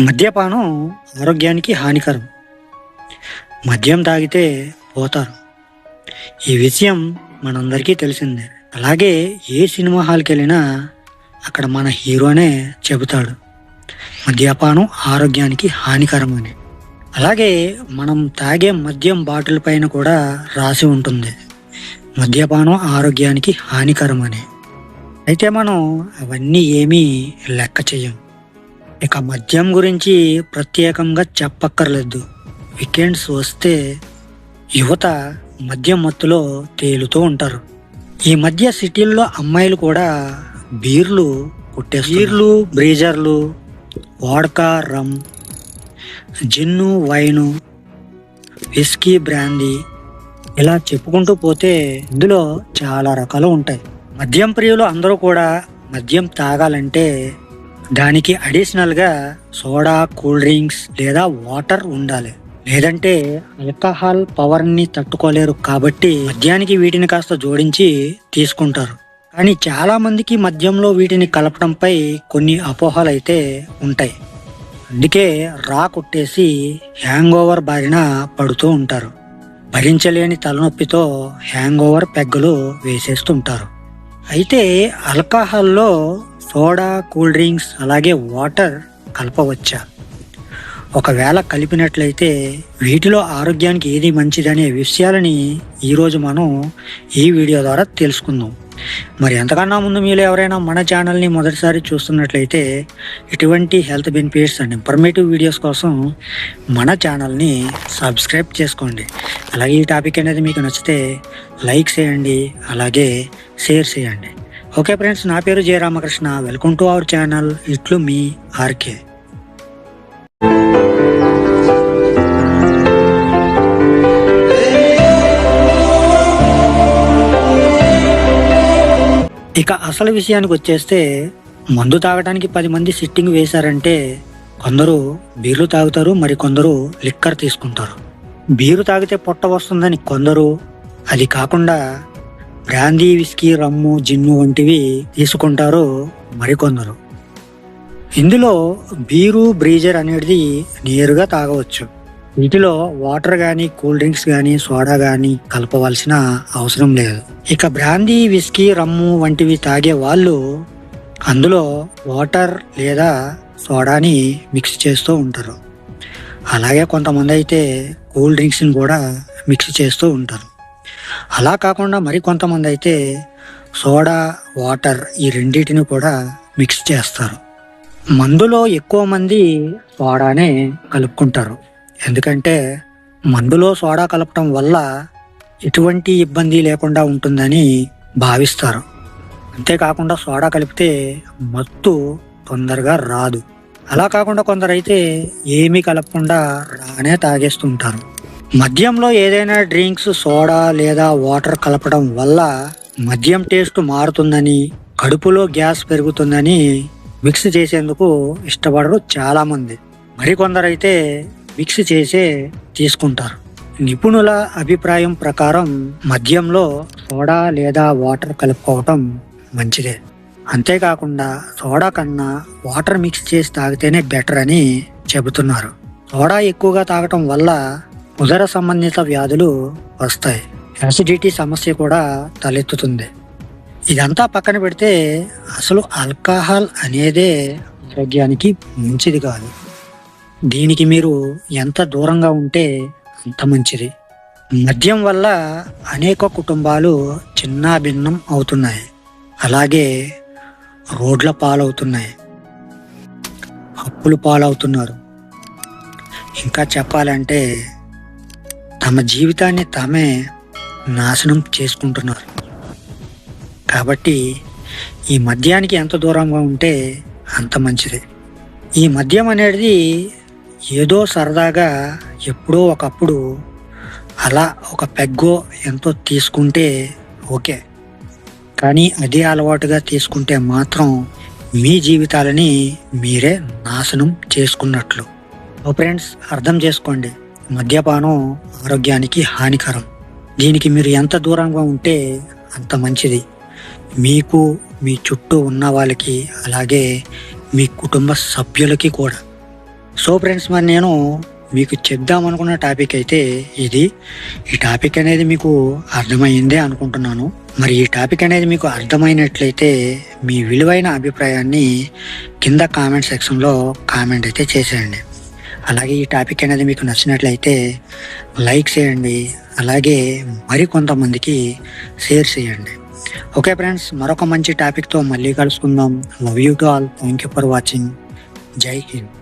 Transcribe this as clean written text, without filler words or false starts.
మద్యపానం ఆరోగ్యానికి హానికరం. మద్యం తాగితే పోతారు. ఈ విషయం మనందరికీ తెలిసిందే. అలాగే ఏ సినిమా హాల్కి వెళ్ళినా అక్కడ మన హీరోనే చెబుతాడు మద్యపానం ఆరోగ్యానికి హానికరం అని. అలాగే మనం తాగే మద్యం బాటిల్ పైన కూడా రాసి ఉంటుంది మద్యపానం ఆరోగ్యానికి హానికరం అని. అయితే మనం అవన్నీ ఏమీ లెక్క చెయ్యం. ఇక మద్యం గురించి ప్రత్యేకంగా చెప్పక్కర్లేదు. వీకెండ్స్ వస్తే యువత మద్యం మత్తులో తేలుతూ ఉంటారు. ఈ మధ్య సిటీల్లో అమ్మాయిలు కూడా బీర్లు బీర్లు, బ్రీజర్లు, వోడ్కా, రమ్, జిన్ను, వైను, విస్కీ, బ్రాందీ ఇలా చెప్పుకుంటూ పోతే ఇందులో చాలా రకాలు ఉంటాయి. మద్యం ప్రియులు అందరూ కూడా మద్యం తాగాలంటే దానికి అడిషనల్గా సోడా, కూల్ డ్రింక్స్ లేదా వాటర్ ఉండాలి. లేదంటే ఆల్కహాల్ పవర్ని తట్టుకోలేరు. కాబట్టి మద్యానికి వీటిని కాస్త జోడించి తీసుకుంటారు. కానీ చాలా మందికి మద్యంలో వీటిని కలపడంపై కొన్ని అపోహలు అయితే ఉంటాయి. అందుకే రా కొట్టేసి హ్యాంగ్ ఓవర్ బారిన పడుతూ ఉంటారు. భరించలేని తలనొప్పితో హ్యాంగ్ ఓవర్ పెగ్గలు వేసేస్తుంటారు. అయితే ఆల్కహాల్లో సోడా, కూల్ డ్రింక్స్ అలాగే వాటర్ కలపవచ్చా? ఒకవేళ కలిపినట్లయితే వీటిలో ఆరోగ్యానికి ఏది మంచిదనే విషయాలని ఈరోజు మనం ఈ వీడియో ద్వారా తెలుసుకుందాం. మరి ఎంతకన్నా ముందు మీరు ఎవరైనా మన ఛానల్ని మొదటిసారి చూస్తున్నట్లయితే ఇటువంటి health benefits and informative videos కోసం మన ఛానల్ని సబ్స్క్రైబ్ చేసుకోండి. అలాగే ఈ టాపిక్ అనేది మీకు నచ్చితే లైక్ చేయండి, అలాగే షేర్ చేయండి. ఓకే ఫ్రెండ్స్, నా పేరు Jaya Ramakrishna. Welcome to our channel ఇట్లు మీ ఆర్కే. ఇక అసలు విషయానికి వచ్చేస్తే మందు తాగడానికి 10 మంది సిట్టింగ్ వేశారంటే కొందరు బీర్లు తాగుతారు, మరి కొందరు లిక్కర్ తీసుకుంటారు. బీరు తాగితే పొట్ట వస్తుందని కొందరు, అది కాకుండా బ్రాందీ, విస్కీ, రమ్ము, జిన్ను వంటివి తీసుకుంటారు మరికొందరు. ఇందులో బీరు, బ్రీజర్ అనేది నేరుగా తాగవచ్చు. వీటిలో వాటర్ కానీ, కూల్ డ్రింక్స్ కానీ, సోడా కానీ కలపవలసిన అవసరం లేదు. ఇక బ్రాందీ, విస్కీ, రమ్ము వంటివి తాగే వాళ్ళు అందులో వాటర్ లేదా సోడాని మిక్స్ చేస్తూ ఉంటారు. అలాగే కొంతమంది అయితే కూల్ డ్రింక్స్ని కూడా మిక్స్ చేస్తూ ఉంటారు. అలా కాకుండా మరి కొంతమంది అయితే సోడా, వాటర్ ఈ రెండింటిని కూడా మిక్స్ చేస్తారు. మందులో ఎక్కువ మంది సోడానే కలుపుకుంటారు. ఎందుకంటే మందులో సోడా కలపటం వల్ల ఎటువంటి ఇబ్బంది లేకుండా ఉంటుందని భావిస్తారు. అంతేకాకుండా సోడా కలిపితే మత్తు తొందరగా రాదు. అలా కాకుండా కొందరైతే ఏమీ కలపకుండా రానే తాగేస్తుంటారు. మద్యంలో ఏదైనా డ్రింక్స్ సోడా లేదా వాటర్ కలపడం వల్ల మద్యం టేస్ట్ మారుతుందని, కడుపులో గ్యాస్ పెరుగుతుందని మిక్స్ చేసేందుకు ఇష్టపడరు చాలా మంది. మరికొందరైతే మిక్స్ చేసే తీసుకుంటారు. నిపుణుల అభిప్రాయం ప్రకారం మద్యంలో సోడా లేదా వాటర్ కలుపుకోవటం మంచిదే. అంతేకాకుండా సోడా కన్నా వాటర్ మిక్స్ చేసి తాగితేనే బెటర్ అని చెబుతున్నారు. సోడా ఎక్కువగా తాగటం వల్ల ఉదర సంబంధిత వ్యాధులు వస్తాయి. యాసిడిటీ సమస్య కూడా తలెత్తుతుంది. ఇదంతా పక్కన పెడితే అసలు ఆల్కహాల్ అనేదే ఆరోగ్యానికి మంచిది కాదు. దీనికి మీరు ఎంత దూరంగా ఉంటే అంత మంచిది. మద్యం వల్ల అనేక కుటుంబాలు చిన్నాభిన్నం అవుతున్నాయి. అలాగే రోడ్ల పాలవుతున్నాయి, అప్పులు పాలవుతున్నారు. ఇంకా చెప్పాలంటే తమ జీవితాన్ని తామే నాశనం చేసుకుంటున్నారు. కాబట్టి ఈ మద్యానికి ఎంత దూరంగా ఉంటే అంత మంచిది. ఈ మద్యం అనేది ఏదో సరదాగా ఎప్పుడో ఒకప్పుడు అలా ఒక పెగ్గో ఎంతో తీసుకుంటే ఓకే. కానీ అదే అలవాటుగా తీసుకుంటే మాత్రం మీ జీవితాలని మీరే నాశనం చేసుకున్నట్లు. ఓ ఫ్రెండ్స్, అర్థం చేసుకోండి, మద్యపానం ఆరోగ్యానికి హానికరం. దీనికి మీరు ఎంత దూరంగా ఉంటే అంత మంచిది. మీకు, మీ చుట్టూ ఉన్న వాళ్ళకి, అలాగే మీ కుటుంబ సభ్యులకి కూడా. సో ఫ్రెండ్స్, మరి నేను మీకు చెప్దామనుకున్న టాపిక్ అయితే ఇది. ఈ టాపిక్ అనేది మీకు అర్థమైందే అనుకుంటున్నాను. మరి ఈ టాపిక్ అనేది మీకు అర్థమైనట్లయితే మీ విలువైన అభిప్రాయాన్ని కింద కామెంట్ సెక్షన్లో కామెంట్ అయితే చేసేయండి. అలాగే ఈ టాపిక్ అనేది మీకు నచ్చినట్లయితే లైక్ చేయండి, అలాగే మరికొంతమందికి షేర్ చేయండి. ఓకే ఫ్రెండ్స్, మరొక మంచి టాపిక్తో మళ్ళీ కలుసుకుందాం. Love you to all. Thank you for watching. జై హింద్.